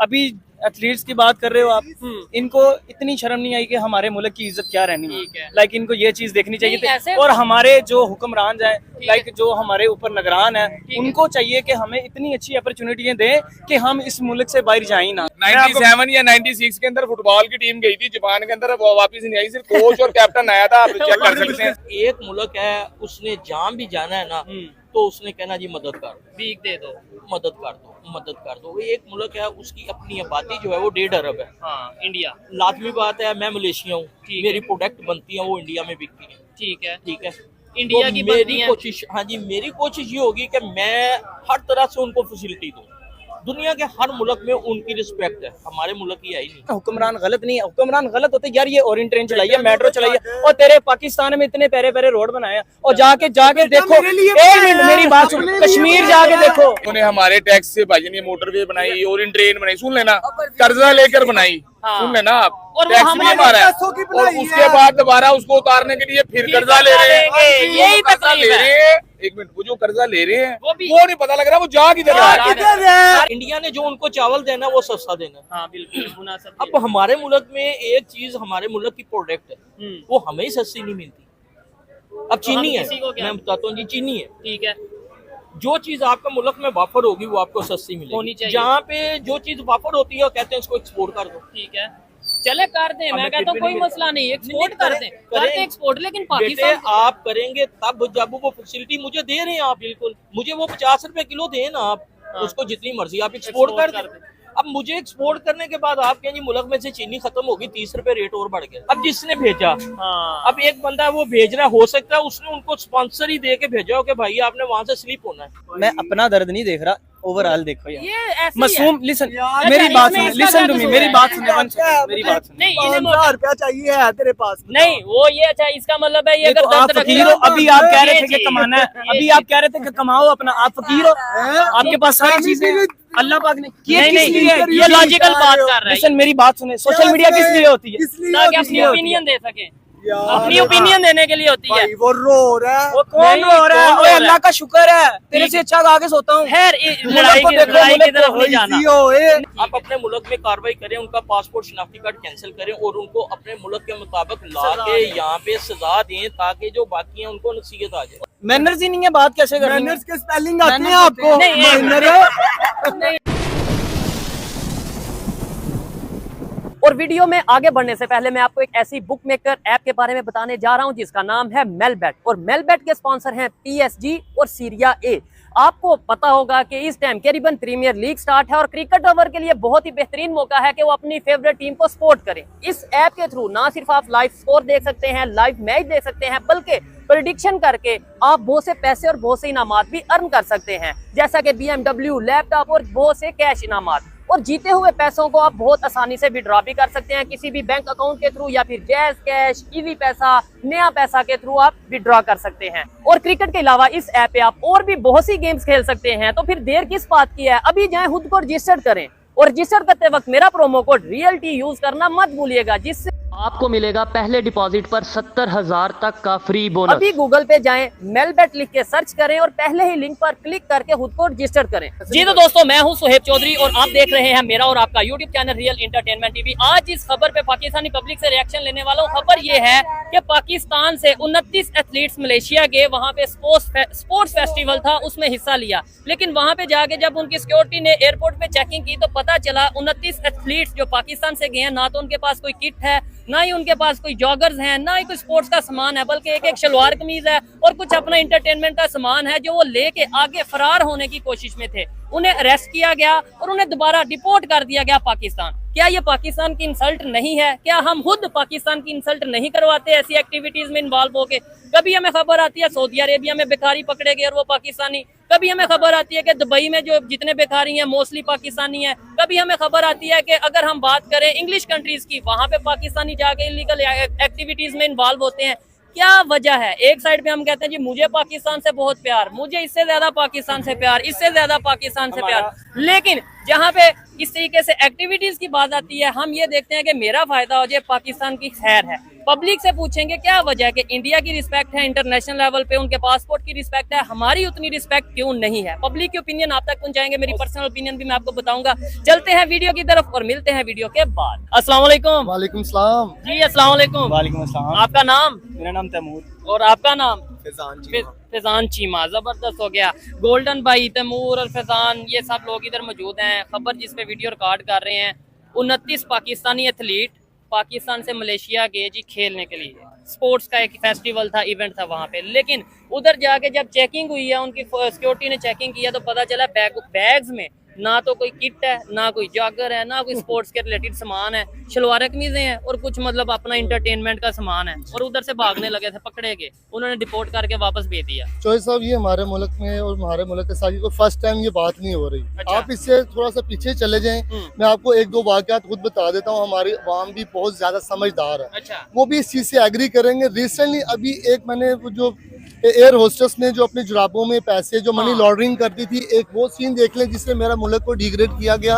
अभी एथलीट्स की बात कर रहे हो आप, इनको इतनी शर्म नहीं आई कि हमारे मुल्क की इज्जत क्या रहनी है। लाइक इनको ये चीज देखनी चाहिए थी। और हमारे जो हुक्मरान हैं, लाइक जो हमारे ऊपर निगरान है, उनको चाहिए कि हमें इतनी अच्छी अपॉर्चुनिटियां दें कि हम इस मुल्क से बाहर जाए ना। 97 या 96 के अंदर फुटबॉल की टीम गई थी जापान के अंदर, वो वापस नहीं आई, सिर्फ कोच और कैप्टन आया था। आप चेक कर सकते हैं। एक मुल्क है, उसने जाम भी जाना है ना, तो उसने कहना जी मदद कर दो, भीख दे दो, मदद कर दो, मदद कर दो। एक मुल्क है, उसकी अपनी आबादी जो है वो 1.5 अरब है। हाँ इंडिया, लाजमी बात है, मैं मलेशिया हूँ, मेरी प्रोडक्ट बनती है वो इंडिया में बिकती है। ठीक है, ठीक है, इंडिया तो की मेरी कोशिश, हाँ जी, मेरी कोशिश ये होगी कि मैं हर तरह से उनको फैसिलिटी दूँ। दुनिया के हर मुल्क में उनकी रिस्पेक्ट है, हमारे मुल्क की है ही नहीं। हुक्मरान गलत नहीं है, हुक्मरान गलत होते यार। ये ओरिएंट ट्रेन चलाई है, मेट्रो चलाई है, और तेरे पाकिस्तान में इतने प्यारे प्यारे रोड बनाए हैं, और जाके देखो, एक मिनट मेरी बात सुन, कश्मीर जाके देखो। उन्होंने हमारे टैक्स से भाईजान ये मोटरवे बनाई, ओरिएंट ट्रेन बनाई, सुन लेना, कर्जा लेकर बनाई, सुन लेना आप, और टैक्स भी हमारा है, और उसके बाद दोबारा उसको उतारने के लिए फिर कर्जा ले रहे हैं। यही कर्जा ले रहे हैं, एक मिनट, वो जो कर्जा ले रहे हैं वो नहीं पता लग रहा वो जा किधर रहा है। इंडिया ने जो उनको चावल देना वो सस्ता देना। हाँ बिल्कुल मुनासिब। अब हमारे मुल्क में एक चीज, हमारे मुल्क की प्रोडक्ट है, वो हमें ही सस्ती नहीं मिलती। अब चीनी है, मैं बताता हूँ जी, चीनी है, ठीक है, जो चीज आपका मुल्क में वाफर होगी वो आपको सस्ती होनी मिलेगी। चाहिए। जहाँ पे जो चीज वाफर होती है वो कहते हैं उसको एक्सपोर्ट कर दो। ठीक है, चले कर दें, मैं कहता हूँ कोई मसला नहीं, एक्सपोर्ट कर दें, करते एक्सपोर्ट, लेकिन बेटे पाकिस्तान आप करेंगे तब जब वो फैसिलिटी मुझे दे रहे हैं आप, बिल्कुल मुझे वो 50 रुपए किलो दें ना आप, उसको जितनी मर्जी आप एक्सपोर्ट कर दें। अब मुझे एक्सपोर्ट करने के बाद आप कहेंगे मुल्क में से चीनी खत्म होगी, 30 रुपए रेट और बढ़ गया। अब जिसने भेजा, अब एक बंदा वो भेज रहा है, हो सकता है उसने उनको स्पॉन्सर ही दे के भेजा हो कि भाई आपने वहां से स्लिप होना है। मैं अपना दर्द नहीं देख रहा, ओवरऑल देखो यार। ये ऐसे मासूम, लिसन मेरी बात सुन, लिसन टू मी, मेरी बात सुन, मेरी बात सुन। नहीं, 5,000 रुपया चाहिए है तेरे पास? नहीं वो ये अच्छा, इसका मतलब है ये तो अगर आप दर्द फकीर हो, अभी आप कह रहे थे कि कमाना है, अभी आप कह रहे थे कि कमाओ अपना, आप फकीर हो, आपके पास सारी चीजें अल्लाह पाक ने नहीं, ये लॉजिकल बात कर रहा है। लिसन मेरी बात सुने, सोशल मीडिया किस लिए होती है? ताकि अपनी ओपिनियन दे सके, अपनी ओपिनियन देने के लिए होती है। वो रो रहा है, वो कौन रो रहा है? ओए अल्लाह का शुक्र है, तेरे से अच्छा आगे सोता हूँ। खैर लड़ाई की तरफ नहीं जाना। आप अपने मुल्क में कार्रवाई करें, उनका पासपोर्ट शनाख्ती कार्ड कैंसिल करें और उनको अपने मुल्क के मुताबिक ला के यहाँ पे सजा दें, ताकि जो बाकी हैं उनको नसीहत आ जाए। मैनर्स ही नहीं है, बात कैसे करेंगे? मैनर्स के स्पेलिंग आते हैं आपको? नहीं। और वीडियो में आगे बढ़ने से पहले मैं आपको एक ऐसी बुक मेकर ऐप के बारे में बताने जा रहा हूं जिसका नाम है मेलबेट, और मेलबेट के स्पॉन्सर हैं PSG और सीरिया ए। आपको पता होगा कि इस time Caribbean Premier League start है और क्रिकेट ओवर के लिए बहुत ही बेहतरीन मौका है कि वो अपनी फेवरेट टीम को सपोर्ट करें। इस ऐप के थ्रू ना सिर्फ आप लाइव स्कोर देख सकते हैं, लाइव मैच देख सकते हैं, बल्कि प्रेडिक्शन करके आप बहुत से पैसे और बहुत से इनामात भी अर्न कर सकते हैं, जैसा कि BMW, लैपटॉप और बहुत से कैश इनामात। और जीते हुए पैसों को आप बहुत आसानी से विड्रॉ भी कर सकते हैं, किसी भी बैंक अकाउंट के थ्रू या फिर जैज कैश, ईवी पैसा, नया पैसा के थ्रू आप विड्रॉ कर सकते हैं। और क्रिकेट के अलावा इस ऐप पे आप और भी बहुत सी गेम्स खेल सकते हैं। तो फिर देर किस बात की है, अभी जाएं खुद को रजिस्टर करें, और रजिस्टर करते वक्त मेरा प्रोमो कोड REALT यूज करना मत भूलिएगा, जिससे आपको मिलेगा पहले डिपॉजिट पर 70,000 तक का फ्री बोनस। अभी गूगल पे जाएं, मेलबेट लिख के सर्च करें और पहले ही लिंक पर क्लिक करके खुद को रजिस्टर करें। जी तो दोस्तों, मैं हूं सुहेब चौधरी और आप देख रहे हैं मेरा और आपका YouTube channel real entertainment TV. आज इस खबर पे पाकिस्तानी पब्लिक से रिएक्शन लेने वाला हूं। खबर ये है कि पाकिस्तान से 29 एथलीट्स मलेशिया गए, वहां पे स्पोर्ट्स फेस्टिवल था, उसमें हिस्सा लिया, लेकिन वहां पे जाके जब उनकी सिक्योरिटी ने एयरपोर्ट पे चेकिंग की तो पता चला 29 एथलीट्स जो पाकिस्तान से गए हैं, ना तो उनके पास कोई किट है, ना ही उनके पास कोई जॉगर्स हैं, ना ही कोई स्पोर्ट्स का सामान है, बल्कि एक शलवार कमीज है और कुछ अपना एंटरटेनमेंट का सामान है जो वो लेके आगे फरार होने की कोशिश में थे। उन्हें अरेस्ट किया गया और उन्हें दोबारा डिपोर्ट कर दिया गया पाकिस्तान। क्या ये पाकिस्तान की इंसल्ट नहीं है? क्या हम खुद पाकिस्तान की इंसल्ट नहीं करवाते ऐसी एक्टिविटीज में इन्वॉल्व होके? कभी हमें खबर आती है सऊदी अरेबिया में भिखारी पकड़े गए और वो पाकिस्तानी, कभी हमें खबर आती है कि दुबई में जो जितने भिखारी हैं मोस्टली पाकिस्तानी हैं, कभी हमें खबर आती है कि अगर हम बात करें इंग्लिश कंट्रीज की, वहां पे पाकिस्तानी जाके इलीगल एक्टिविटीज में इन्वॉल्व होते हैं। क्या वजह है? एक साइड पे हम कहते हैं जी मुझे पाकिस्तान से बहुत प्यार, मुझे इससे ज्यादा पाकिस्तान से प्यार, इससे ज्यादा पाकिस्तान से प्यार, लेकिन जहाँ पे इस तरीके से एक्टिविटीज की बात आती है, हम ये देखते हैं कि मेरा फायदा हो जाए, पाकिस्तान की खैर है। पब्लिक से पूछेंगे क्या वजह है कि इंडिया की रिस्पेक्ट है इंटरनेशनल लेवल पे, उनके पासपोर्ट की रिस्पेक्ट है, हमारी उतनी रिस्पेक्ट क्यों नहीं है। पब्लिक की ओपिनियन आप तक पहुंचाएंगे, मेरी पर्सनल ओपिनियन भी मैं आपको बताऊंगा। चलते हैं वीडियो की तरफ और मिलते हैं वीडियो के बाद। अस्सलाम वालेकुम। वालेकुम सलाम। जी अस्सलाम वालेकुम। वालेकुम अस्सलाम। आपका नाम? मेरा नाम तैमूर। और आपका नाम? फैजान फैजान चीमा। जबरदस्त हो गया। गोल्डन भाई, तैमूर और फैजान, ये सब लोग इधर मौजूद हैं। खबर जिस पे वीडियो रिकॉर्ड कर रहे हैं, 29 पाकिस्तानी एथलीट पाकिस्तान से मलेशिया गए जी खेलने के लिए। स्पोर्ट्स का एक फेस्टिवल था, इवेंट था वहाँ पे, लेकिन उधर जाके जब चेकिंग हुई है, उनकी सिक्योरिटी ने चेकिंग किया तो पता चला बैग्स में ना तो कोई किट है, ना कोई जॉगर है, ना कोई स्पोर्ट्स के रिलेटेड सामान है, शलवार कमीजें हैं और कुछ मतलब अपना इंटरटेनमेंट का सामान है। और उधर से भागने लगे थे, पकड़े गए, उन्होंने डिपोर्ट करके वापस भेज दिया। चौधरी साहब, ये हमारे मुल्क में और हमारे मुल्क के साथ ये कोई फर्स्ट टाइम ये बात नहीं हो रही। अच्छा। आप इससे थोड़ा सा पीछे चले जाएं। मैं आपको एक दो वाक़यात खुद बता देता हूँ। हमारी अवाम भी बहुत ज्यादा समझदार है, अच्छा। वो भी इस चीज से एग्री करेंगे। रिसेंटली अभी एक मैंने वो जो एयर होस्टेस ने जो अपने जुराबों में पैसे जो मनी लॉन्ड्रिंग करती थी, एक वो सीन देख लें जिससे मेरा मुल्क को डिग्रेड किया गया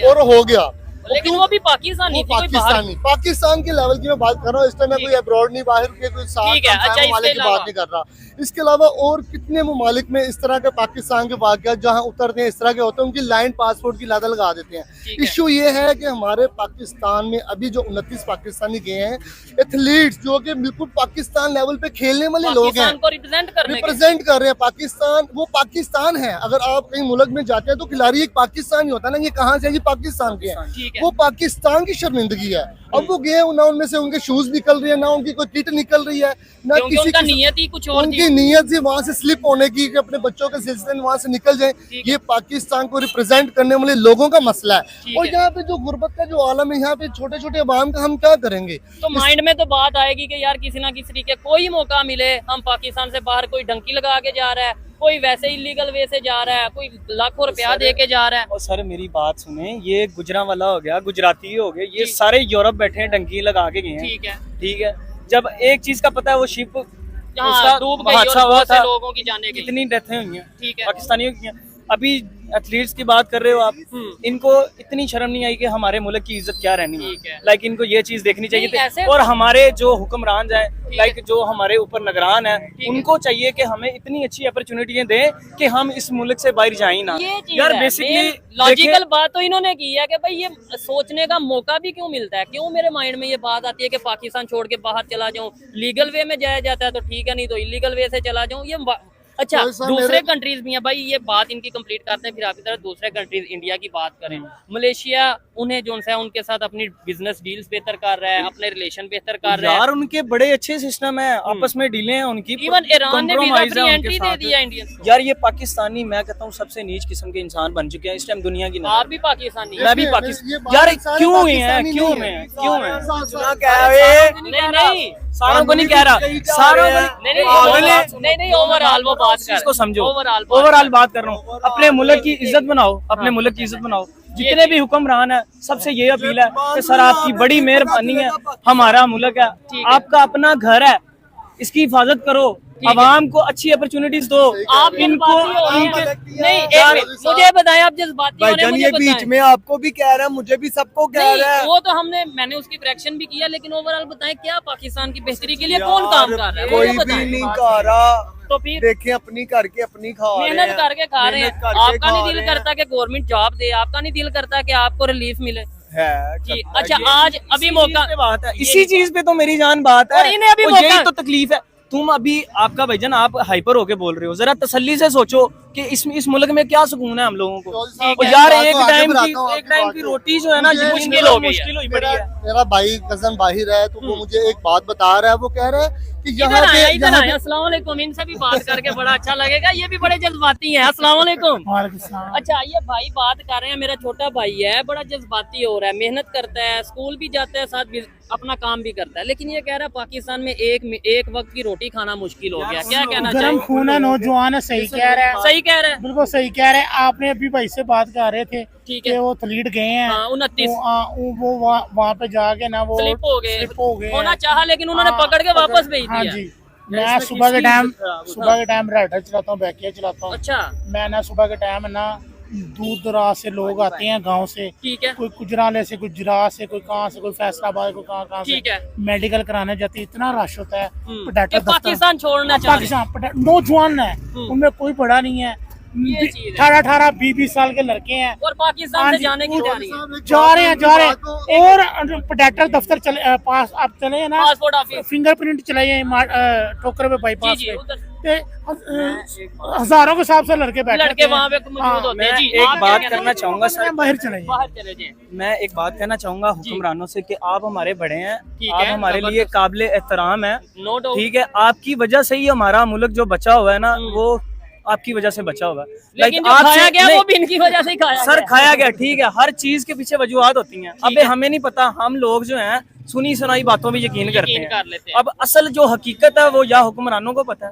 और हो गया। लेकिन वो भी पाकिस्तानी थी, कोई बाहर पाकिस्तान के लेवल की मैं बात कर रहा हूँ। इस टाइम मैं कोई अब्रॉड नहीं, बाहर के कोई ठीक है। अच्छा, वाले की बात नहीं कर रहा। इसके अलावा और कितने ममालिक में इस तरह के पाकिस्तान के वाक़यात जहाँ उतरते हैं इस तरह के होते हैं, उनकी लाइन पासपोर्ट की लादा लगा देते हैं। इशू ये है कि हमारे पाकिस्तान में अभी जो 29 पाकिस्तानी गए हैं एथलीट्स, जो कि बिल्कुल पाकिस्तान लेवल पे खेलने वाले लोग हैं, रिप्रेजेंट कर रहे हैं पाकिस्तान। वो पाकिस्तान है। अगर आप कहीं मुल्क में जाते हैं तो खिलाड़ी एक पाकिस्तानी होता है ना, ये कहाँ से है? ये पाकिस्तान के हैं। वो पाकिस्तान की शर्मिंदगी है। अब वो गए, ना उनमें से उनके शूज निकल रही है, ना उनकी कोई किट निकल रही है, ना किसी की नियत ही कुछ और उनकी नीयत से वहाँ से स्लिप होने की कि अपने बच्चों के सिलसिले में वहाँ से निकल जाए। ये पाकिस्तान को रिप्रेजेंट करने वाले लोगों का मसला है। और यहाँ पे जो गुर्बत का जो आलम है, यहाँ पे छोटे छोटे अवाम का हम क्या करेंगे? तो माइंड में तो बात आएगी कि यार किसी ना किसी तरीके कोई मौका मिले, हम पाकिस्तान से बाहर, कोई डंकी लगा के जा रहा है, कोई वैसे इलीगल वे से जा रहा है, कोई लाखों रुपया दे के जा रहा है। और सर मेरी बात सुने, ये गुजरांवाला हो गया, गुजराती हो गए, ये सारे यूरोप बैठे हैं, डंकी लगा के गए हैं। ठीक है। जब एक चीज का पता है, वो शिप डूब गई और बहुत से लोगों की जाने गई, कितनी डेथें हुई हैं ठीक है, पाकिस्तानियों की। अभी एथलीट्स की बात कर रहे हो आप, इनको इतनी शर्म नहीं आई कि हमारे मुल्क की इज्जत क्या रहनी है। लाइक इनको ये चीज देखनी चाहिए थी। और हमारे जो हुक्मरान हैं, लाइक जो हमारे ऊपर निगरान है, उनको चाहिए कि हमें इतनी अच्छी अपॉर्चुनिटी दें कि हम इस मुल्क से बाहर जाए ना। यार बेसिकली लॉजिकल बात तो इन्होंने की है कि भाई ये सोचने का मौका भी क्यों मिलता है, क्यों मेरे माइंड में ये बात आती है कि पाकिस्तान छोड़ के बाहर चला जाऊं। लीगल वे में जाया जाता है तो ठीक है, नहीं तो इलीगल वे से चला जाऊं। ये अच्छा, दूसरे कंट्रीज भी हैं भाई, ये बात इनकी कंप्लीट करते हैं, फिर आपकी तरह दूसरे कंट्रीज इंडिया की बात करें। मलेशिया उन्हें जो है उनके साथ अपनी बिजनेस डील्स बेहतर कर रहा है, अपने रिलेशन बेहतर कर रहा है। यार उनके बड़े अच्छे सिस्टम है, आपस में डीलें हैं उनकी। इवन ईरान ने भी फ्री एंट्री दे दिया इंडियन। यार ये पाकिस्तानी, मैं कहता हूँ सबसे नीच किस्म के इंसान बन चुके हैं इस टाइम दुनिया की। आप भी पाकिस्तानी? मैं भी पाकिस्तानी। यार क्यों हुए हैं, क्यों हुए हैं, क्यों हुए हैं? नहीं, सारों को नहीं कह रहा, सारों को नहीं, ओवरऑल वो बात कर, इसको समझो, ओवरऑल ओवरऑल बात कर रहा हूँ। अपने मुल्क की इज्जत बनाओ, अपने मुल्क की इज्जत बनाओ। जितने भी हुक्मरान है, सबसे ये अपील है कि सर आपकी बड़ी मेहरबानी है, हमारा मुल्क है, आपका अपना घर है, इसकी हिफाजत करो, आवाम को अच्छी अपॉर्चुनिटीज दो। आप इनको नहीं, मुझे बताएं, आप जज्बाती होने मुझे बताएं। बीच में आपको भी कह रहा है, मुझे भी सबको कह रहा है। वो तो मैंने उसकी करेक्शन भी किया, लेकिन ओवरऑल बताएं क्या पाकिस्तान की बेहतरी के लिए कौन काम कर रहा है? कोई भी नहीं कर रहा। तो फिर देखें, अपनी करके अपनी खा रहे हैं, मेहनत करके खा रहे हैं। आपका नहीं दिल करता कि गवर्नमेंट जॉब दे, आपका नहीं दिल करता कि आपको रिलीफ मिले है जी। अच्छा, आज अभी मौका बात है, इसी चीज पे तो मेरी जान बात है। और इन्हें अभी यही तो तकलीफ है। तुम अभी आपका भाईजान, आप हाइपर होके बोल रहे हो, जरा तसल्ली से सोचो कि इस मुल्क में क्या सुकून है हम लोगों को। और यार एक टाइम की रोटी जो है ना, मुश्किल हुई पड़ी है। मेरा भाई कजन बाहिर है, तो वो मुझे एक बात बता रहा है। वो कह रहा है कि यहाँ पे अस्सलाम वालेकुम, इनसे भी बात करके बड़ा अच्छा लगेगा। ये भी बड़े जज्बाती हैं। अस्सलाम वालेकुम। अच्छा, ये भाई बात कर रहे हैं, मेरा छोटा भाई है, बड़ा जज्बाती हो रहा है, मेहनत करता है, स्कूल भी जाता है, साथ अपना काम भी करता है, लेकिन ये कह रहा है पाकिस्तान में एक वक्त की रोटी खाना मुश्किल हो गया। क्या कहना चाहिए? गरम खून है, नौजवान है, सही कह रहा है, सही कह रहा है, बिल्कुल सही कह रहे हैं। आपने अभी भाई से बात कर रहे थे ठीक कि है, वो एथलीट गए हैं, 29 वो वहाँ पे जाके ना वो स्लिप हो गए, होना हैं। चाहा, लेकिन उन्होंने पकड़ के वापस भेज हाँ दिया। जी, मैं सुबह के टाइम राइडर चलाता हूँ, बैकिया चलाता हूँ। अच्छा, मैं ना सुबह के टाइम ना दूर दराज से लोग आते हैं गांव से, ठीक है कोई गुजराले से, कोई गुजरात से, कोई कहाँ से, कोई फैसलाबाद, कोई कहाँ से ठीक है। मेडिकल कराने जाते हैं। इतना रश होता है। कि पोटैटो दफ्तर, पाकिस्तान छोड़ना चाह रहे हैं। पाकिस्तान नौजवान है, उनमें कोई बड़ा नहीं है। ये चीज़ है। 18-18, 20-20 साल के लड़के हैं, और पाकिस्तान हाँ से जी, जाने की वो तैयारी है। जा रहे हैं। और पोटैटो दफ्तर चले पास आप चले हैं ना, पासपोर्ट ऑफिस फिंगरप्रिंट चलाइए ठोकर पे बाईपास जी, जी, पे, उधर। ते हजारों के हिसाब से लड़के बैठे लड़के होते हैं। वहाँ पे मौजूद होते हैं। मैं जी, एक आप बात क्या करना कहते चाहूंगा सर, बाहर चले हैं? जाइए। बाहर चले जाएं। मैं एक बात कहना चाहूंगा हुक्मरानों से कि आप हमारे बड़े हैं, ठीक आप है, हमारे लिए जबरदस्त। काबिल एहतराम है, नो डाउट। ठीक है। आपकी वजह से ही हमारा मुल्क जो बचा हुआ है ना, वो आपकी वजह से बचा हुआ है। लेकिन जो आपसे- खाया गया नहीं, वो भी इनकी वजह से ही खाया सर गया। खाया गया, ठीक है। हर चीज के पीछे वजूहात होती हैं। अबे हमें नहीं पता, हम लोग जो हैं सुनी सुनाई बातों में यकीन करते यकीन हैं। कर लेते हैं। अब असल जो हकीकत है वो या हुक्मरानों को पता है,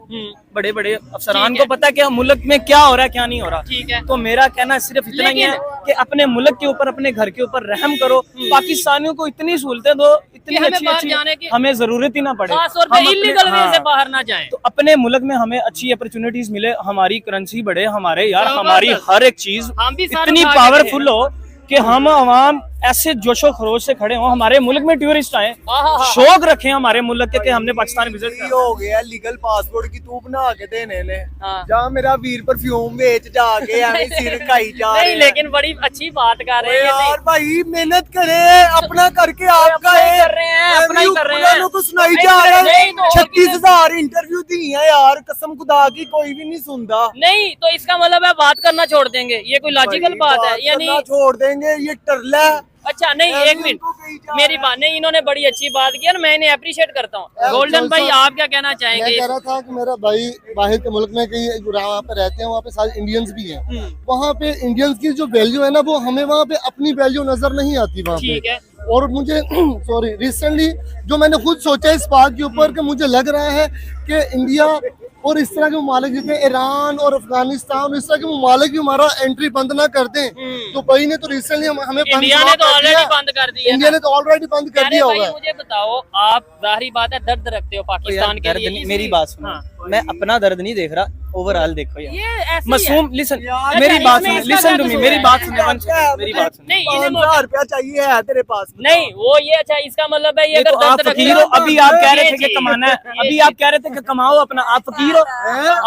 बड़े बड़े अफसरान ठीक को है। पता है कि मुल्क में क्या हो रहा है क्या नहीं हो रहा। ठीक है। तो मेरा कहना सिर्फ इतना ही है लेकिन- कि अपने मुल्क के ऊपर, अपने घर के ऊपर रहम करो। पाकिस्तानियों को इतनी सहूलतें दो, इतनी हमें अच्छी बाहर अच्छी, जाने की- हमें जरूरत ही ना पड़े। खास तौर पे हम अपने- इलीगल वे हाँ। से बाहर ना जाएं। तो अपने मुल्क में हमें अच्छी अपॉर्चुनिटीज मिले, हमारी करेंसी बढ़े, हमारे यार जबरदस्त। हमारी हर एक चीज हम भी साथ इतनी उठा के पावरफुल हो कि हम अवाम ऐसे जोशो खरोश से खड़े हो, हमारे मुल्क में टूरिस्ट आए, आहा। शौक रखे हमारे मुल्क के कि हमने पाकिस्तान विजिट ये किया। हो गया लीगल पासपोर्ट की तू बना के देने ने, हाँ। जहाँ मेरा वीर परफ्यूम बेच जाके हमें सिर खाई जा रहे नहीं हैं। लेकिन बड़ी अच्छी बात कर रहे हैं। यार भाई मेहनत करे, अपना करके आपका अपना ही कर रहे हैं, अपना ही कर रहे हैं। हुक्मरानों को सुनाई नहीं, जा रहा नहीं है। तो और 36,000 इंटरव्यू दी है यार, कसम खुदा की कोई भी नहीं सुनता। नहीं तो इसका मतलब है बात करना छोड़ देंगे, ये कोई लॉजिकल भाई, बात है यानी? करना छोड़ देंगे, ये टरला है। अच्छा नहीं, यार, एक मिनट, इनको कहीं जा मेरी रहा बात नहीं, इन्होंने बड़ी अच्छी बात की और मैं इन्हें अप्रिशिएट करता हूँ। गोल्डन भाई आप क्या कहना मैं चाहेंगे? कह रहा था कि मेरा भाई बाहर के मुल्क में कहीं वहाँ पे रहते हैं, वहाँ पे सारे इंडियंस भी हैं। वहाँ पे इंडियंस की जो वैल्यू है ना, वो हमें वहाँ पे अपनी वैल्यू नजर नहीं आती वहाँ ठीक पे। है। और मुझे सॉरी रिसेंटली जो मैंने खुद सोचा इस बात के ऊपर कि मुझे लग रहा है कि इंडिया और इस तरह के ममालिक जैसे ईरान और अफगानिस्तान, इस तरह के ममालिक भी हमारा एंट्री बंद ना कर दें। तो भाई ने तो रिसेंटली हमें बंद इंडिया ने तो ऑलरेडी बंद कर दिया। इंडिया ने तो ऑलरेडी बंद कर अरे दिया भाई होगा। मुझे बताओ, आप जाहिर बात है दर्द रखते हो पाकिस्तान के दर्द लिए, नहीं- मेरी बात सुनो, हाँ। मैं अपना दर्द नहीं देख रहा, ओवरऑल देखो यार। ये ऐसे ही है। मासूम लिसन, यार, मेरी अच्छा, बात इसमें सुनो, इसका लिसन क्या टू मी, कसूर मेरी है? बात सुनो, क्या मेरी बात सुनो। नहीं इन्हें 5,000 रुपया चाहिए है तेरे पास? नहीं वो ये अच्छा, इसका मतलब है ये ये अगर तो आप दर्द फकीर हो, रखते अभी आप कह रहे थे कि ये कमाना है, चीज़, अभी ये आप कह रहे थे कि कमाओ अपना, आप फकीर हो,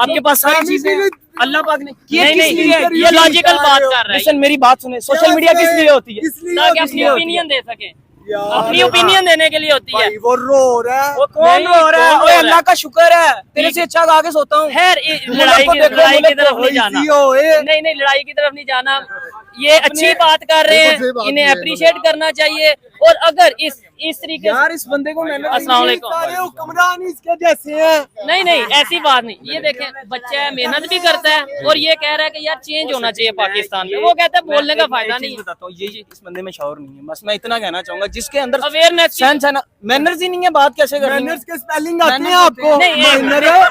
आपके पास सारी चीजें हैं। अल्लाह पाक ने नहीं किस नहीं लिए ये किया? लॉजिकल बात कर रहा है लिसन मेरी बात सुने, सोशल मीडिया किस लिए होती है? इसलिए ताकि होती अपनी है। ओपिनियन दे सके, यार, अपनी ओपिनियन देने के लिए होती है। भाई वो रो रहा है। वो कौन नहीं, रो रहा है? कौन रो ओए रहा है? अल्लाह का शुक्र है, तेरे से अच्छा आगे सोता हूँ। खैर मुल्क लड़ाई को की देखो, लड़ाई की मुल्क तरफ को नहीं जाना, इसी होए। नहीं नहीं लड़ाई की तरफ नहीं जाना। ये अच्छी बात कर रहे बिल्कुल सही हैं, बात इन्हें है, अप्रिशिएट करना चाहिए। और अगर इस तरीके से यार इस बंदे को मैंने अस्सलाम वालेकुम। सारे हुक्मरान इसके जैसे हैं। नहीं नहीं ऐसी बात नहीं, ये देखें बच्चा है, मेहनत भी करता है और ये कह रहा है कि यार चेंज होना चाहिए पाकिस्तान में। वो कहता है बोलने का फायदा नहीं है। बताता हूँ, ये इस बंदे में शौर नहीं है, बस मैं इतना कहना चाहूंगा जिसके अंदर अवेयरनेस सेंस है ना, मैनर्स ही नहीं है, बात कैसे करनी है? मैनर्स के स्पेलिंग आते हैं मैनर्स आपको? नहीं, एक मिनट। मैनर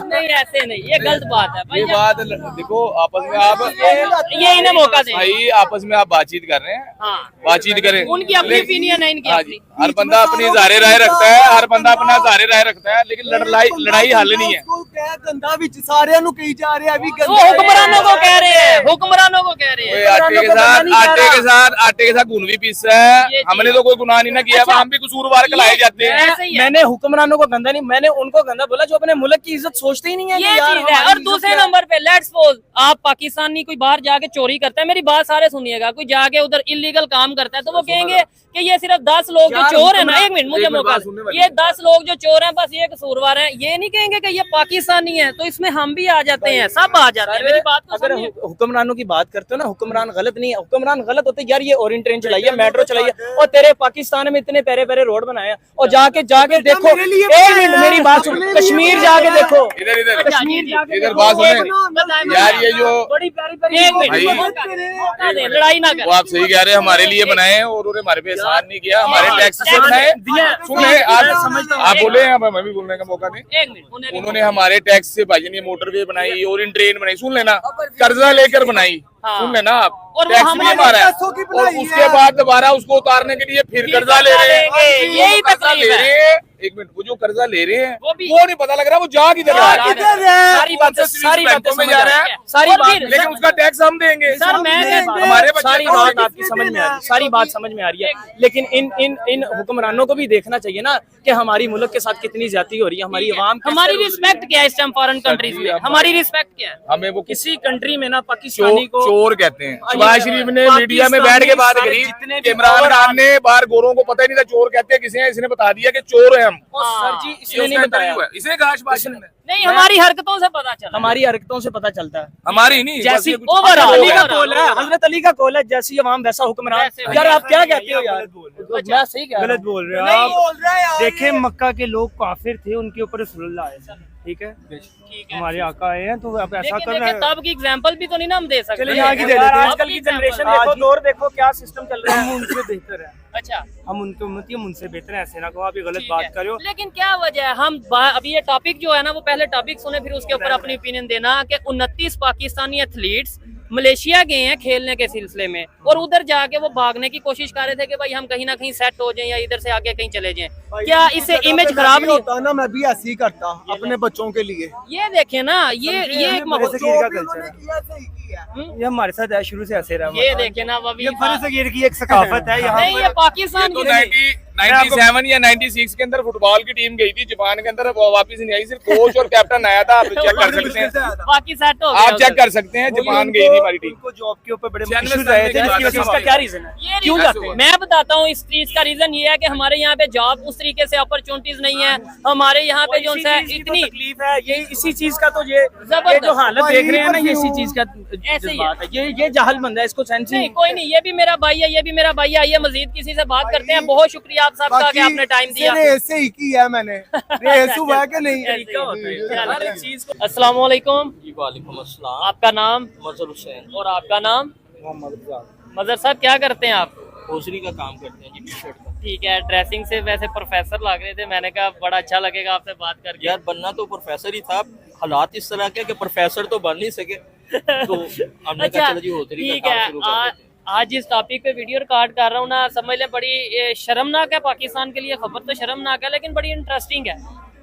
नहीं ऐसे नहीं, ये गलत बात है भाई। ये बात देखो, आपस में आप ये इन्हें मौका दें। भाई आपस में आप बातचीत कर रहे हैं, हाँ बातचीत करें। उनकी अपनी ओपिनियन है, इनकी हाँ अपनी। जी, हर बंदा अपनी ज़ाहिर राय रखता है, हर बंदा अपना ज़ाहिर राय रखता है, लेकिन लड़ाई हल नहीं है। उसको क्या गंदा विच सारे नु कही जा रहे हैं अभी वो हुक्मरानों को कह रहे हैं, हुक्मरानों को कह रहे ओए, हैं। आटे के साथ गुण भी पीसता है। ये हमने तो कोई गुनाह नहीं ना किया, अच्छा, हम भी कसूरवार कहलाए जाते हैं। ऐसे ही है। मैंने हुक्मरानों को गंदा नहीं, मैंने उनको गंदा बोला जो अपने मुल्क की इज्जत सोचते ही नहीं है। ये कि यार चीज है। हमारी और इज्जत दूसरे क्या है? नंबर पे लेट्स सपोज आप पाकिस्तानी कोई बाहर जाके चोरी करता है, मेरी बात सारे सुनिएगा, कोई जाके उधर इलीगल काम करता है तो वो कहेंगे कि ये सिर्फ 10 लोग जो यार, चोर है ना, हुक्मरान- एक मिनट मुझे एक मिनट मौका बात दे। सुनने वाली ये 10 लोग जो चोर हैं बस ये कसूरवार हैं, ये नहीं कहेंगे कि ये पाकिस्तानी है। तो इसमें हम भी आ जाते हैं, सब आ जाते हैं। मेरी बात को अगर समझिए। हुक्मरानों की बात करते हो ना, हुक्मरान गलत नहीं है, हुक्मरान गलत होते यार। ये ओरिएंट ट्रेन चलाइए, मेट्रो चलाइए, और तेरे पाकिस्तान में इतने प्यारे प्यारे रोड बनाए हैं, और जाके देखो, मेरे लिए एक मिनट मेरी बात सुन, कश्मीर जाके देखो, इधर इधर अच्छा, जी, जी। इधर बात सुने बताएं, यार, ये जो बड़ी प्यारी प्यारी एक मिनट, भाई- मौका दे, लड़ाई ना वो कर। आप सही कह रहे हैं, हमारे लिए बनाए हैं और उन्होंने हमारे पे एहसान नहीं किया, हमारे टैक्स से बनाए। सुन ले आप बोले, अब मैं भी बोलने का मौका दें। एक मिनट, उन्हें भी- उन्होंने हमारे टैक्स से भाई ये मोटरवे बनाई, ओरिएंट ट्रेन बनाई, सुन लेना, कर्जा लेकर बनाई, हाँ। सुन लेना आप, और वो टैक्स भी हमारे हमारा है, पैसों की और बनाई उसके है। बाद दोबारा उसको उतारने के लिए फिर कर्जा ले रहे हैं। यही कर्जा तकलीफ ले है। रहे हैं, एक मिनट, वो जो कर्जा ले रहे हैं वो भी- वो नहीं पता लग रहा वो जा किधर रहा है। सारी बातें बैंकों में जा रहा है, सारी और बात फिर- लेकिन उसका टैक्स हम देंगे। सर मैं हमारे बच्चे सारी को बात देंगे। आपकी समझ में आ रही, सारी बात समझ में आ रही है, लेकिन इन हुक्मरानों को भी देखना चाहिए ना कि हमारी मुल्क के साथ कितनी ज्यादती हो रही है, हमारी आवाम कैसे हमारी रोल रही है। रिस्पेक्ट क्या है इस टाइम फॉरेन कंट्रीज में? हमारी रिस्पेक्ट क्या है? हमें वो किसी कंट्री में ना पाकिस्तानी को चोर कहते हैं। अरे शहबाज शरीफ ने मीडिया में बैठ के बात पाकिस्तानी करी, जितने भी इमरान power खान ने बाहर गोरों को पता ही नहीं था चोर कहते हैं किसे हैं, इसने बता दिया कि चोर है हम। और सर जी ये इसने नहीं उसका बताया, interview है। इसने कहा शहबाज शरीफ ने, नहीं, हमारी हरकतों से पता चला। हमारी हरकतों से पता चलता है। हमारी नहीं जैसी बस ये कुछ- overall- हजरत अली का overall- कौल है, overall- हजरत अली का कौल है, जैसी अवाम वैसा हुक्मरान। वैसे- यार आप क्या कहते हो यार? अच्छा। मैं सही कह रहा गलत हूँ। बोल रहे हो नहीं, आप। बोल रहे हैं यार देखे मक्का के लोग काफिर थे, उनके ऊपर रसूलुल्लाह आए, ठीक है, ठीक है। हमारे आका आए हैं, तो अब ऐसा लेकिन करना देखिए तब की एग्जाम्पल भी तो नहीं ना हम दे सकते। चलिए यहाँ की दे यार, देते हैं। आजकल की अब की जनरेशन example- देखो, दौर देखो, क्या सिस्टम चल रहा हम है। उनसे बेहतर है, अच्छा, हम उनके उम्मती, हम उनसे बेहतर है, ऐसे ना कहो आप ये गलत ठीक बात है। कर रहे हो। लेकिन क्या वजह है हम अभी ये टॉपिक जो है ना वो पहले टॉपिक सुने फिर उसके ऊपर अपनी ओपिनियन देना कि 29 पाकिस्तानी एथलीट्स मलेशिया गए हैं खेलने के सिलसिले में और उधर जाके वो भागने की कोशिश कर रहे थे कि भाई हम कहीं ना कहीं सेट हो जाएं या इधर से आगे कहीं चले जाएं। क्या इससे इमेज खराब नहीं होता ना, मैं भी ऐसे ही करता अपने बच्चों के लिए। ये देखे ना ये एक बड़े सगीर का जो भी कल्चर उन्होंने है, किया, सही किया। ये हमारे साथ है, शुरू से ऐसे रहा। ये देखे ना वो भी ये बड़े सगीर की एक सकाफत है यहाँ नहीं, ये पर। पाकिस्तान तो की नहीं। 97 या 96 के अंदर फुटबॉल की टीम गई थी जापान के अंदर, वो वापस नहीं आई, सिर्फ कोच और कैप्टन आया था। आप चेक कर सकते हैं, बाकी सेट हो गया आप चेक उधर। कर सकते हैं, जापान गई थी हमारी टीम। उनको जॉब के ऊपर बड़े 96 इश्यूज आए थे, साल जिसकी के वजह से इसका क्या रीजन है? ये क्यों रीजन जाते हैं? मैं बताता हूँ इस चीज का रीजन ये है कि हमारे यहाँ पे जॉब उस तरीके से अपॉर्चुनिटीज नहीं है। हमारे यहाँ पे जो है इतनी तकलीफ है, ये इसी चीज का तो ये जबरदस्त। जो हालत देख रहे हैं ना, ये इसी चीज का ऐसे ही बात है। ये जाहल बंदा है, इसको सेंस नहीं, कोई नहीं, ये भी मेरा भाई है, ये भी मेरा भाई है। आइए मजीद किसी से बात करते हैं। बहुत शुक्रिया आप सबका कि आपने टाइम दिया। ऐसे ही किया है मैंने, रेस हुआ कि नहीं। तरीका होता है हर एक चीज को। अस्सलाम वालेकुम, जी वालेकुम अस्सलाम। आपका नाम मजहर हुसैन और आपका नाम? मजहर साहब क्या करते हैं आप? होजरी का काम करते हैं जी, टी शर्ट का। ठीक है, ड्रेसिंग से वैसे प्रोफेसर लग रहे थे, मैंने कहा बड़ा अच्छा लगेगा आपसे बात करके। यार बनना तो प्रोफेसर ही था, हालात इस तरह के कि प्रोफेसर तो बन नहीं सके, तो हमने अच्छा, कहा चलो जी होजरी ठीक का है। काम शुरू कर देते हैं। आज इस टॉपिक पे वीडियो रिकॉर्ड कर रहा हूँ ना, समझ ले बड़ी शर्मनाक है पाकिस्तान के लिए, खबर तो शर्मनाक है लेकिन बड़ी इंटरेस्टिंग है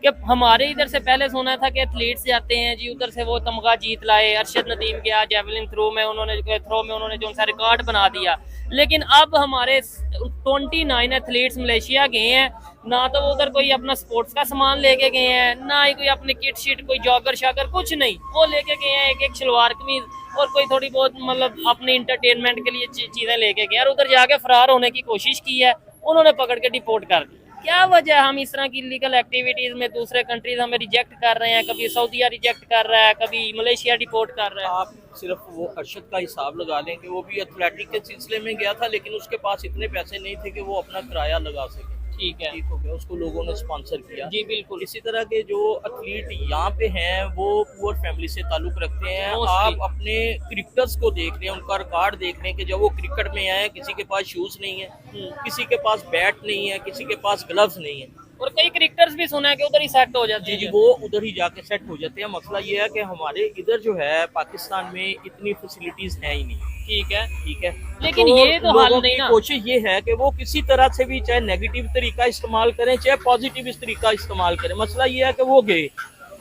कि हमारे इधर से पहले सुना था कि एथलीट्स जाते हैं जी उधर से वो तमगा जीत लाए। अरशद नदीम गया जेवलिन थ्रो में उन्होंने जो सा रिकॉर्ड बना दिया, लेकिन अब हमारे 29 एथलीट्स मलेशिया गए हैं। ना तो वो उधर कोई अपना स्पोर्ट्स का सामान लेके गए हैं, ना ही कोई अपनी किट शीट, कोई जॉगर शागर कुछ नहीं, वो लेके गए हैं एक शलवार कमीज और कोई थोड़ी बहुत मतलब अपने इंटरटेनमेंट के लिए चीजें लेके गए और उधर जाके फरार होने की कोशिश की है, उन्होंने पकड़ के डिपोर्ट कर दिया। क्या वजह है हम इस तरह की इलीगल एक्टिविटीज में दूसरे कंट्रीज हमें रिजेक्ट कर रहे हैं? कभी सऊदीया रिजेक्ट कर रहा है, कभी मलेशिया डिपोर्ट कर रहा है। आप सिर्फ वो अरशद का हिसाब लगा लें कि वो भी एथलेटिक के सिलसिले में गया था, लेकिन उसके पास इतने पैसे नहीं थे कि वो अपना किराया लगा सके। ठीक है, ठीक हो गया, उसको लोगों ने स्पॉन्सर किया। जी बिल्कुल। इसी तरह के जो एथलीट यहाँ पे हैं वो पुअर फैमिली से ताल्लुक रखते हैं। Mostly। आप अपने क्रिकेटर्स को देख रहे हैं, उनका रिकॉर्ड देख रहे हैं कि जब वो क्रिकेट में आए किसी के पास शूज नहीं है, किसी के पास बैट नहीं है, किसी के पास ग्लव्स नहीं है। और कई क्रिकेटर्स भी सुना है कि उधर ही सेट हो जाते जी जी, हैं। वो उधर ही जाके सेट हो जाते हैं। मसला ये है कि हमारे इधर जो है पाकिस्तान में इतनी फैसिलिटीज है ही नहीं। ठीक है, ठीक है, लेकिन ये तो हाल लोगों नहीं की ना। कोशिश ये है कि वो किसी तरह से भी चाहे नेगेटिव तरीका इस्तेमाल करें चाहे पॉजिटिव इस तरीका इस्तेमाल करें। मसला ये है कि वो गए,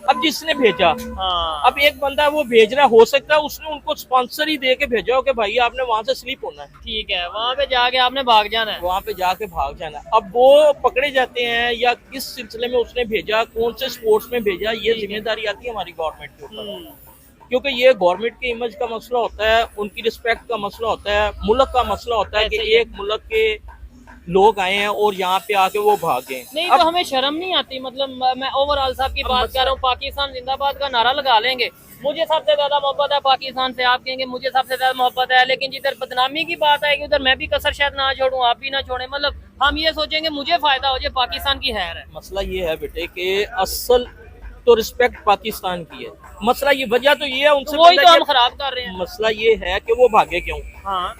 अब जिसने भेजा, हाँ, अब एक बंदा वो भेज रहा, हो सकता है उसने उनको स्पॉन्सर ही दे के भेजा हो कि भाई आपने वहां से स्लिप होना है, ठीक है, वहाँ पे जाके आपने भाग जाना है। वहां पे जाके भाग जाना है। अब वो पकड़े जाते हैं या किस सिलसिले में उसने भेजा, कौन से स्पोर्ट्स में भेजा, ये जिम्मेदारी आती है हमारी गवर्नमेंट के ऊपर, क्योंकि ये गवर्नमेंट के इमेज का मसला होता है, उनकी रिस्पेक्ट का मसला होता है, मुल्क का मसला होता है कि एक मुल्क के लोग आए हैं और यहाँ पे आके वो भागे। नहीं तो हमें शर्म नहीं आती? मतलब मैं ओवरऑल साहब की बात कर रहा हूँ, पाकिस्तान जिंदाबाद का नारा लगा लेंगे, मुझे सबसे ज्यादा मोहब्बत है पाकिस्तान से, आप कहेंगे मुझे सबसे ज्यादा मोहब्बत है, लेकिन जिधर बदनामी की बात आएगी उधर मैं भी कसर शायद ना छोड़ूं, आप भी ना छोड़े। मतलब हम ये सोचेंगे मुझे फायदा हो जाए, पाकिस्तान की खैर है। मसला ये है बेटे कि असल तो रिस्पेक्ट पाकिस्तान की है। मसला ये वजह तो ये है उनसे, वही तो हम खराब कर रहे हैं। मसला ये है कि वो भागे क्यों। हाँ,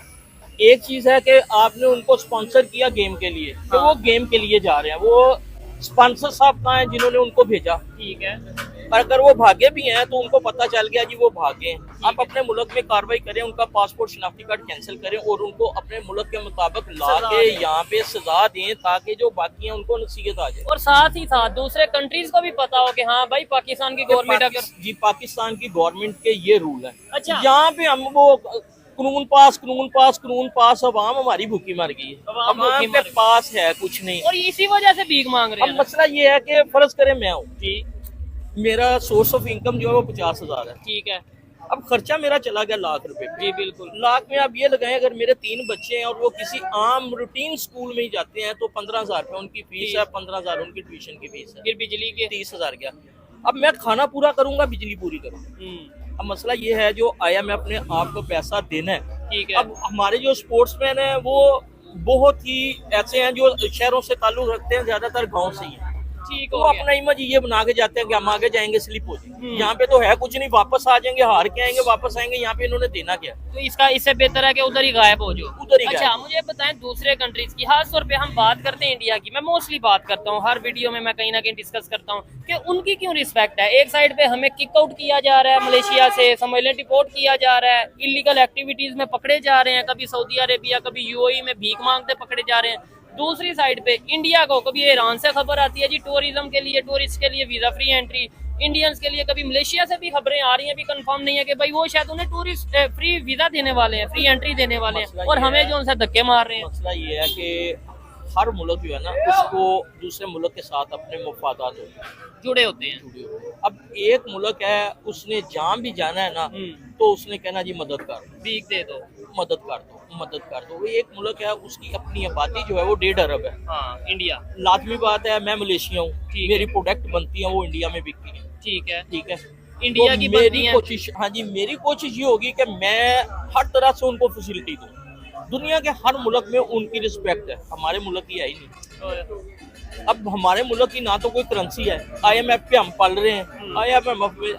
एक चीज है कि आपने उनको स्पॉन्सर किया गेम के लिए, तो वो गेम के लिए जा रहे हैं, वो स्पॉन्सर साहब कहाँ हैं जिन्होंने उनको भेजा। ठीक है, और अगर वो भागे भी हैं तो उनको पता चल गया जी वो भागे हैं, आप अपने मुल्क में कार्रवाई करें, उनका पासपोर्ट शनाख्ती कार्ड कैंसिल करें और उनको अपने मुल्क के मुताबिक ला के यहाँ पे सजा दें ताकि जो बाकी हैं उनको नसीहत आ जाए। और साथ ही साथ दूसरे कंट्रीज को भी पता हो कि हाँ भाई पाकिस्तान की गवर्नमेंट अगर जी पाकिस्तान की गवर्नमेंट के ये रूल है। अच्छा। यहाँ पे हम वो कानून पास अवाम हमारी भूखी मर गई है, अवाम के पास है कुछ नहीं और इसी वजह से भीख मांग रहे अब हैं। मसला ये है कि फर्ज करें मैं हूँ जी मेरा सोर्स ऑफ इनकम जो है वो 50,000 है, ठीक है अब खर्चा मेरा चला गया लाख रुपए पे। जी बिल्कुल। लाख में आप ये लगाएं अगर मेरे 3 बच्चे हैं और वो किसी आम रूटीन स्कूल में ही जाते हैं तो 15,000 रुपये उनकी फीस है, 15,000 उनकी ट्यूशन की फीस है, फिर बिजली के 30,000 गया। अब मैं खाना पूरा करूंगा, बिजली पूरी करूंगा। अब मसला ये है जो आया मैं अपने आप को पैसा देना है। ठीक है। अब हमारे जो स्पोर्ट्समैन हैं वो बहुत ही ऐसे हैं जो शहरों से ताल्लुक रखते हैं, ज्यादातर गांव से ही हैं। ठीक तो हो गया। अपना इमेज ये बना के जाते हैं कि हम आगे जाएंगे स्लिप हो जाएंगे, यहाँ पे तो है कुछ नहीं, वापस आ जाएंगे, हार के आएंगे, वापस आएंगे, यहाँ पे इन्होंने देना क्या। तो इसका इससे बेहतर है कि उधर ही गायब हो जाओ। उधर ही अच्छा गायब। मुझे बताएं दूसरे कंट्रीज की, खास तौर पे हम बात करते हैं इंडिया की, मैं मोस्टली बात करता हूँ हर वीडियो में, मैं कहीं ना कहीं डिस्कस करता हूँ कि उनकी क्यों रिस्पेक्ट है। एक साइड पे हमें किक आउट किया जा रहा है मलेशिया से, समझ लें डिपोर्ट किया जा रहा है, इलीगल एक्टिविटीज में पकड़े जा रहे हैं, कभी सऊदी अरेबिया कभी यूएई में भीख मांगते पकड़े जा रहे हैं। दूसरी साइड पे इंडिया को कभी ईरान से खबर आती है जी टूरिज्म के लिए, टूरिस्ट के लिए वीजा फ्री एंट्री, इंडियंस के लिए कभी मलेशिया से भी खबरें आ रही हैं, अभी कंफर्म नहीं है कि भाई वो शायद उन्हें टूरिस्ट फ्री वीजा देने वाले हैं, फ्री एंट्री देने वाले हैं, और हमें जो उनसे धक्के मार रहे हैं। मसला ये है कि हर मुल्क जो है ना उसको दूसरे मुल्क के साथ अपने मफादात होते हैं, जुड़े होते हैं। जुड़े होते हैं। अब एक मुल्क है उसने जहाँ भी जाना है ना तो उसने कहना जी मदद कर दो, भीख दे दो, मदद कर दो, मदद कर दो। वो एक मुल्क है उसकी अपनी आबादी जो है वो 1.5 अरब है। हाँ इंडिया, लाजमी बात है मैं मलेशिया हूँ, ठीक मेरी प्रोडक्ट बनती है वो इंडिया में बिकती है, ठीक है, ठीक है। इंडिया तो की मेरी बनती है। कोशिश, हाँ जी मेरी कोशिश ये होगी कि मैं हर तरह से उनको फैसिलिटी दूँ। दुनिया के हर मुल्क में उनकी रिस्पेक्ट है, हमारे मुल्क की है ही नहीं। अब हमारे मुल्क की ना तो कोई करेंसी है, IMF पे हम पल रहे हैं, IMF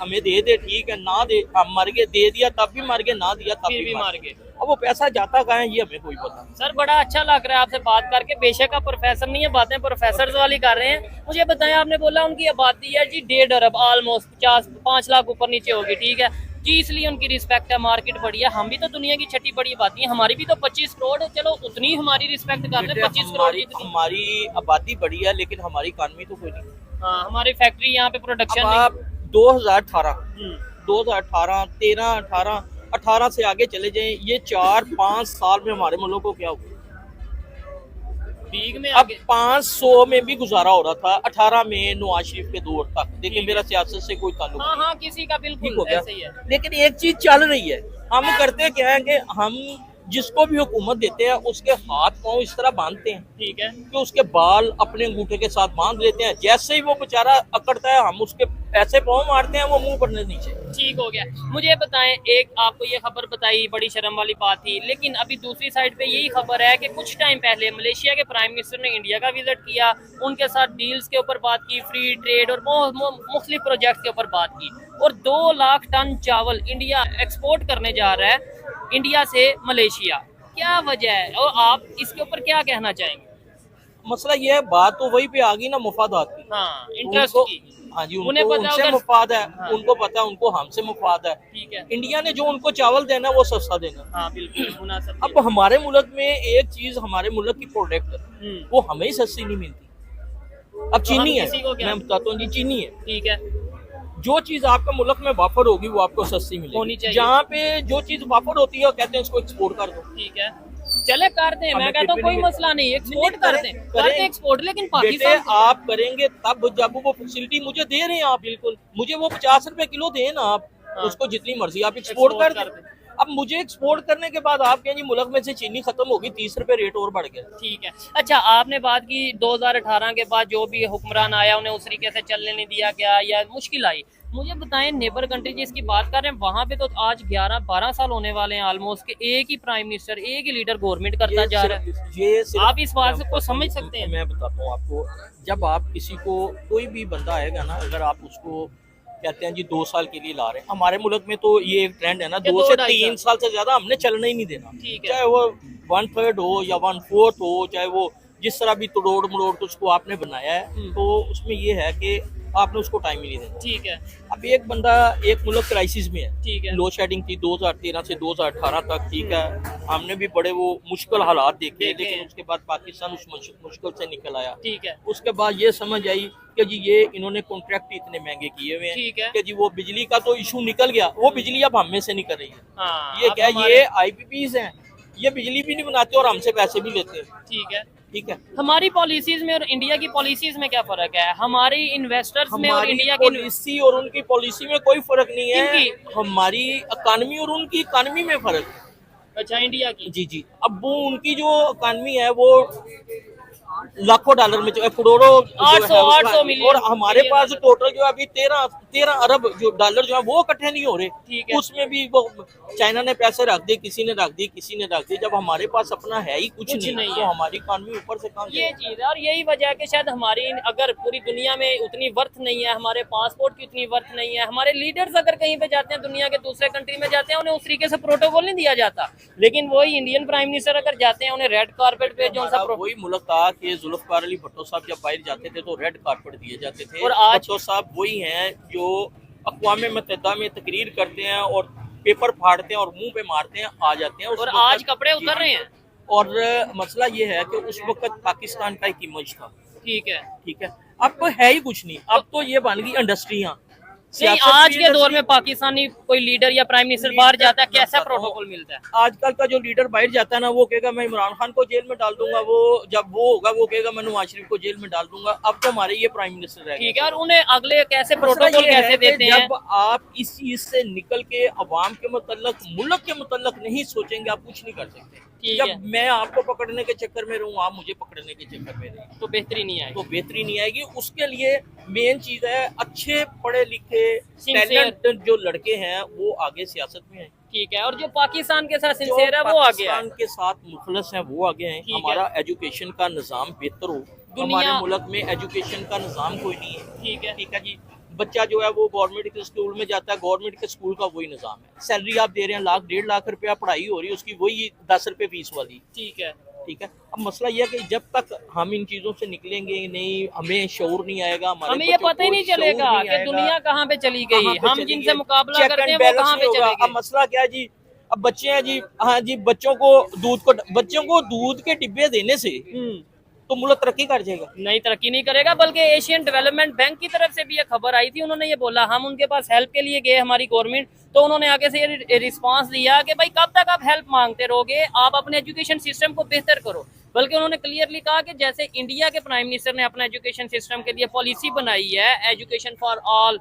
हमें दे दे ठीक है, ना दे हम मर गए, दे दिया तब भी मर गए, ना दिया तब भी मार गए। अब वो पैसा जाता कहाँ है ये हमें कोई पता नहीं। सर बड़ा अच्छा लग रहा है आपसे बात करके, बेशक आप प्रोफेसर नहीं है, बातें प्रोफेसर वाली कर रहे हैं। मुझे बताएं आपने बोला उनकी आबादी है जी 1.5 अरब, ऑलमोस्ट 5 लाख ऊपर नीचे होगी, ठीक है जी, इसलिए उनकी रिस्पेक्ट है, मार्केट बड़ी है। हम भी तो दुनिया की छठी बड़ी आबादी है, हमारी भी तो 25 करोड़ है, चलो उतनी हमारी रिस्पेक्ट कर ले। 25 करोड़ हमारी आबादी बड़ी है लेकिन हमारी इकानमी तो कोई नहीं। हाँ हमारी फैक्ट्री यहाँ पे प्रोडक्शन। आप 2018, 2018, 13, 18 से आगे चले जाएं, ये 4-5 साल में हमारे मुल्क को क्या हुआ, में अब 500 में भी गुजारा हो रहा था 18 में नवाज शरीफ के दौर तक। देखिए मेरा सियासत से कोई ताल्लुक हाँ नहीं, हाँ किसी का ठीक बिल्कुल हो गया। ऐसे ही है। लेकिन एक चीज चल रही है, हम करते क्या है कि हम जिसको भी हुकूमत देते हैं उसके हाथ पांव इस तरह बांधते हैं, ठीक है, कि उसके बाल अपने अंगूठे के साथ बांध लेते हैं, जैसे ही वो बेचारा अकड़ता है हम उसके ऐसे पांव मारते हैं वो मुंह पर नीचे। ठीक हो गया। मुझे बताएं, एक आपको ये खबर बताई, बड़ी शर्म वाली बात थी, लेकिन अभी दूसरी साइड पे यही खबर है कि कुछ टाइम पहले मलेशिया के प्राइम मिनिस्टर ने इंडिया का विजिट किया, उनके साथ डील्स के ऊपर बात की, फ्री ट्रेड और मुख्तलिफ प्रोजेक्ट्स के ऊपर बात की, और 2 लाख टन चावल इंडिया एक्सपोर्ट करने जा रहा है इंडिया से मलेशिया। क्या वजह है और आप इसके ऊपर क्या कहना चाहेंगे? मसला ये है, बात तो वही पे आ गई ना मुफादात की। हाँ इंटरेस्ट की। हाँ जी, उन्हें उनको पता उनसे अगर- मुफाद है, हाँ। उनको पता है उनको हमसे मुफाद है। ठीक है, इंडिया ने जो उनको चावल देना वो सस्ता देना। हाँ बिल्कुल मुनासिब। अब हमारे मुल्क में एक चीज, हमारे मुल्क की प्रोडक्ट वो हमें ही सस्ती नहीं मिलती। अब चीनी है, किसी को क्या? मैं बताता हूँ जी, चीनी है, ठीक है, जो चीज आपका मुल्क में वाफर होगी वो आपको सस्ती होनी मिलेगी। चाहिए। जहाँ पे जो चीज वाफर होती है वो कहते हैं इसको एक्सपोर्ट कर दो। ठीक है, चले कर दें, मैं हमें कहता हूँ कोई टिप्पणी मसला नहीं, एक्सपोर्ट कर दें, करें। करते एक्सपोर्ट, लेकिन बेटे पाकिस्तान आप करेंगे तब जब वो फैसिलिटी मुझे दे रहे हैं आप, बिल्कुल मुझे वो 50 रुपए किलो दें ना आप, उसको जितनी मर्जी आप एक्सपोर्ट कर दें। अब मुझे एक्सपोर्ट करने के बाद आप कहें जी मुल्क में से चीनी खत्म होगी, 30 रुपए रेट और बढ़ गया। ठीक है। अच्छा आपने बात की 2018 के बाद जो भी हुक्मरान आया उन्हें उस तरीके से चलने नहीं दिया गया या मुश्किल आई। मुझे बताएं नेबर कंट्री जिसकी बात कर रहे हैं वहाँ पे तो आज 11-12 साल होने वाले हैं ऑलमोस्ट, के एक ही प्राइम मिनिस्टर, एक ही लीडर गवर्नमेंट करता जा रहा है। आप इस बात को समझ सकते हैं? मैं बताता हूँ आपको, जब आप किसी को, कोई भी बंदा आएगा ना, अगर आप उसको कहते हैं जी 2 साल के लिए ला रहे हैं, हमारे मुल्क में तो ये एक ट्रेंड है ना, 2 से 3 साल से ज्यादा हमने चलना ही नहीं देना। ठीक है। चाहे वो 1/3 हो या 1/4 हो, चाहे वो जिस तरह भी तोड़ मरोड़ के उसको आपने बनाया है, तो उसमें ये है कि आपने उसको टाइम ही नहीं देना। ठीक है। अब एक बंदा, एक मुल्क क्राइसिस में है, ठीक है। लोड शेडिंग थी 2013 से 2018 तक, ठीक है, हमने भी बड़े वो मुश्किल हालात देखे, लेकिन उसके बाद पाकिस्तान उस मुश्किल से निकल आया। ठीक है। उसके बाद ये समझ आई कि जी ये इन्होंने कॉन्ट्रैक्ट इतने महंगे किए हुए ठीक है। हैं कि जी वो बिजली का तो इशू निकल गया, वो बिजली अब हम में से निकल रही है। हाँ, ये अब क्या, हमारे- ये आईपीपीज हैं, ये बिजली भी नहीं बनाते और हमसे पैसे भी लेते हैं। ठीक है। ठीक है, हमारी पॉलिसीज में और इंडिया की पॉलिसीज में क्या फर्क है? हमारी इन्वेस्टर्स में और हमारी इंडिया की पॉलिसी और उनकी पॉलिसी में कोई फर्क नहीं है, किनकी? हमारी इकानमी और उनकी इकानमी में फर्क है। अच्छा, इंडिया की। जी जी, अब वो उनकी जो इकानमी है वो लाखों डॉलर में, करोड़ों 800 मिलियन और हमारे पास टोटल जो अभी 13 अरब जो डॉलर जो है वो इकट्ठे नहीं हो रहे। ठीक है। उसमें भी वो चाइना ने पैसे रख दिए, किसी ने रख दिए, किसी ने रख दिए। जब हमारे पास अपना है ही कुछ नहीं तो है। हमारी इकानमी ऊपर से काम ये चीज है, और यही वजह है कि शायद हमारी अगर पूरी दुनिया में उतनी वर्थ नहीं है, हमारे पासपोर्ट की उतनी वर्थ नहीं है, हमारे लीडर्स अगर कहीं पे जाते हैं दुनिया के दूसरे कंट्री में जाते हैं उन्हें उस तरीके से प्रोटोकॉल नहीं दिया जाता, लेकिन वही इंडियन प्राइम मिनिस्टर अगर जाते हैं उन्हें रेड कारपेट पे जो सा वही मुल्क था कि जुल्फकार अली भुट्टो साहब जब बाहर जाते थे तो रेड कारपेट दिए जाते थे। और आज भुट्टो साहब वही हैं जो अक़वाम मुत्तहिदा में तकरीर करते हैं और पेपर फाड़ते हैं और मुंह पे मारते हैं, आ जाते हैं। और आज कपड़े उतर रहे हैं। और मसला ये है कि उस वक्त पाकिस्तान का एक इमेज था। ठीक है। ठीक है, अब तो है ही कुछ नहीं, अब तो ये बन गई इंडस्ट्रियाँ। नहीं, आज के दौर में पाकिस्तानी कोई लीडर या प्राइम मिनिस्टर बाहर जाता है, कैसा प्रोटोकॉल मिलता है? आजकल का जो लीडर बाहर जाता है ना, वो कहेगा मैं इमरान खान को जेल में डाल दूंगा, वो जब वो होगा वो कहेगा मैं नवाज शरीफ को जेल में डाल दूंगा। अब तो हमारे ये प्राइम मिनिस्टर है। ठीक है, और उन्हें अगले कैसे प्रोटोकॉल कैसे देते हैं? जब आप इस चीज से निकल के अवाम के मुतल्लक, मुल्क के मुतल्लक नहीं सोचेंगे, आप कुछ नहीं कर सकते। जब मैं आपको पकड़ने के चक्कर में रहूं, आप मुझे पकड़ने के चक्कर में रहें, तो बेहतरी नहीं आएगी। तो बेहतरी नहीं आएगी। उसके लिए मेन चीज है अच्छे पढ़े लिखे टैलेंट जो लड़के हैं वो आगे सियासत में हैं। ठीक है, और जो पाकिस्तान के साथ सिंसियर है वो आगे है, पाकिस्तान के साथ मुखलस हैं वो आगे हैं। हमारा एजुकेशन का निज़ाम बेहतर हो, हमारे मुल्क में एजुकेशन का निज़ाम कोई नहीं है। ठीक है, ठीक है जी, बच्चा जो है वो गवर्नमेंट के स्कूल में जाता है, गवर्नमेंट के स्कूल का वही निज़ाम है, सैलरी आप दे रहे हैं 1 लाख 1.5 लाख रुपया, पढ़ाई हो रही है उसकी वही 10 रुपये फीस वाली। ठीक है, ठीक है। अब मसला यह है कि जब तक हम इन चीजों से निकलेंगे नहीं, हमें शऊर नहीं आएगा, हमें ये पता ही नहीं चलेगा कि दुनिया कहाँ पे चली गई, हम जिनसे मुकाबला करते हैं वो कहाँ पे चले गए। अब मसला क्या है जी, अब बच्चे हैं जी, हाँ जी, बच्चों को दूध के डिब्बे देने से तो मुल्क तरक्की कर जाएगा? नहीं, तरक्की नहीं करेगा, बल्कि एशियन डेवलपमेंट बैंक की तरफ से भी ये खबर आई थी, उन्होंने ये बोला, हम उनके पास हेल्प के लिए गए हमारी गवर्नमेंट, तो उन्होंने आगे से ये रिस्पांस दिया कि भाई कब तक आप हेल्प मांगते रहोगे, आप अपने एजुकेशन सिस्टम को बेहतर करो। बल्कि उन्होंने क्लियरली कहा कि जैसे इंडिया के प्राइम मिनिस्टर ने अपना एजुकेशन सिस्टम के लिए पॉलिसी बनाई है, एजुकेशन फॉर ऑल,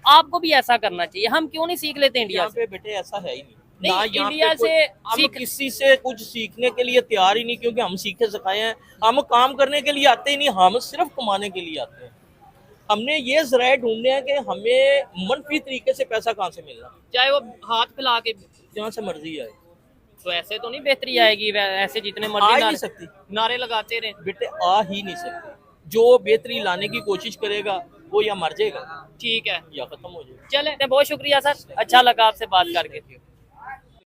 आपको भी ऐसा करना चाहिए। हम क्यों नहीं सीख लेते इंडिया से? बेटे ऐसा है ही नहीं, इंडिया से हम किसी से कुछ सीखने के लिए तैयार ही नहीं, क्योंकि हम सीखे सिखाए हैं, हम काम करने के लिए आते ही नहीं, हम सिर्फ कमाने के लिए आते हैं। हमने ये जराए ढूंढने हैं कि हमें मनफी तरीके से पैसा कहाँ से मिलना, चाहे वो हाथ फैला के जहाँ से मर्जी आए। तो ऐसे तो नहीं बेहतरी आएगी, ऐसे जितने आ मर्जी ही नहीं सकती नारे लगाते रहे बेटे, आ ही नहीं सकती। जो बेहतरी लाने की कोशिश करेगा वो या मर जाएगा, ठीक है, या खत्म हो जाएगा। चले, बहुत शुक्रिया सर, अच्छा लगा आपसे बात करके।